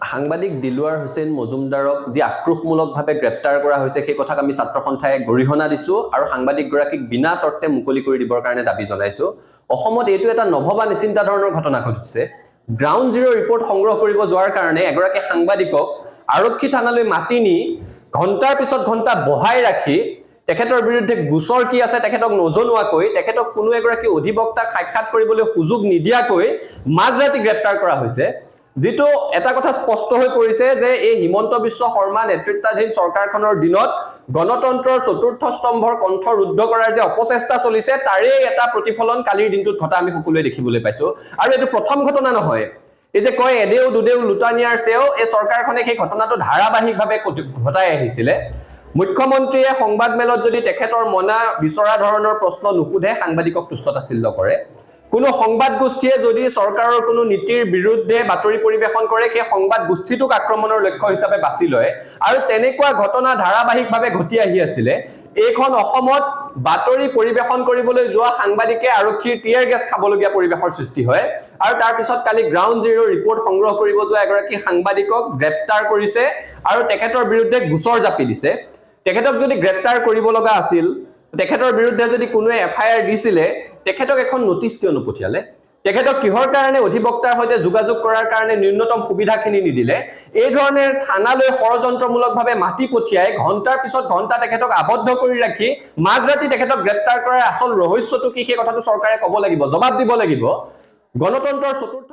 সাংবাদিক দিলৱাৰ হুছেইন মজুমদাৰক যি আক্ৰোশমূলকভাৱে গ্ৰেপ্তাৰ কৰা হৈছে সেই কথাক আমি ছাত্ৰ সন্থাই গৰিহণা দিছো আৰু সাংবাদিকগৰাকীক বিনা চৰ্তে মুকলি কৰি দিবৰ কাৰণে দাবী জনাইছো। অসমত এইটো এটা নভবা নিচিন্তা ধৰণৰ ঘটনা ঘটিছে। গ্ৰাউণ্ড জিৰ' ৰিপৰ্ট সংগ্ৰহ কৰিব যোৱাৰ কাৰণে এগৰাকী সাংবাদিকক আৰক্ষী থানালৈ মাতি নি ঘণ্টাৰ পিছত ঘণ্টা বহাই ৰাখি তেখেতৰ বিৰুদ্ধে গোচৰ কি আছে তেখেতক নজনোৱাকৈ তেখেতক কোনো এগৰাকী অধিবক্তাক সাক্ষাৎ কৰিবলৈ সুযোগ নিদিয়াকৈ মাজৰাতি গ্ৰেপ্তাৰ কৰা হৈছে। যেটো এটা কথা স্পষ্ট হৈ পৰিছে যে এই হিমন্ত বিশ্ব শৰ্মা নেতৃত্বাধীন চৰকাৰখনৰ দিনত গণতন্ত্ৰৰ চতুৰ্থ স্তম্ভৰ কণ্ঠ ৰুদ্ধ কৰাৰ যে অপচেষ্টা চলিছে তাৰে এটা প্ৰতিফলন কালিৰ দিনটোত ঘটা আমি সকলোৱে দেখিবলৈ পাইছো। আৰু এটো প্ৰথম ঘটনা নহয়। এই যে কয় এদেউ দুদেউ লুটানিয়াৰ সেও এই চৰকাৰখনে সেই ঘটনাটো ধাৰাবাহিকভাৱে ঘটাই আহিছিলে। মুখ্যমন্ত্ৰীয়ে সংবাদ মেলত যদি তেখেতৰ মনা বিচৰা ধৰণৰ প্ৰশ্ন নুসুধে সাংবাদিকক তুচ্ছতাচ্ছিল্য কৰে। কোনো সংবাদ গোষ্ঠীয়ে যদি চৰকাৰৰ কোনো নীতিৰ বিৰুদ্ধে বাতৰি পৰিবেশন কৰে সেই সংবাদ গোষ্ঠীটোক আক্ৰমণৰ লক্ষ্য হিচাপে বাছি লয় আৰু তেনেকুৱা ঘটনা ধাৰাবাহিকভাৱে ঘটি আহি আছিল। এইখন অসমত বাতৰি পৰিবেশন কৰিবলৈ যোৱা সাংবাদিকে আৰক্ষীৰ টিয়াৰ গেছ খাবলগীয়া পৰিবেশৰ সৃষ্টি হয় আৰু তাৰ পিছত কালি গ্ৰাউণ্ড জিৰ' ৰিপৰ্ট সংগ্ৰহ কৰিব যোৱা এগৰাকী সাংবাদিকক গ্ৰেপ্তাৰ কৰিছে আৰু তেখেতৰ বিৰুদ্ধে গোচৰ জাপি দিছে। তেখেতক যদি গ্ৰেপ্তাৰ কৰিব লগা আছিল তেখেতৰ বিৰুদ্ধে যদি কোনো এফআইআৰ দিছিলে তেখেতক এখন নোটিছ কিয় নপঠিয়ালে? তেখেতক কিহৰ কাৰণে অধিবক্তাৰ সৈতে যোগাযোগ কৰাৰ কাৰণে ন্যূনতম সুবিধাখিনি নিদিলে? এই ধৰণে থানালৈ ষড়যন্ত্ৰমূলকভাৱে মাতি পঠিয়াই ঘণ্টাৰ পিছত ঘণ্টা তেখেতক আবদ্ধ কৰি ৰাখি মাজৰাতি তেখেতক গ্ৰেপ্তাৰ কৰাৰ আচল ৰহস্যটো কি সেই কথাটো চৰকাৰে ক'ব লাগিব, জবাব দিব লাগিব। গণতন্ত্ৰৰ চতুৰ্থ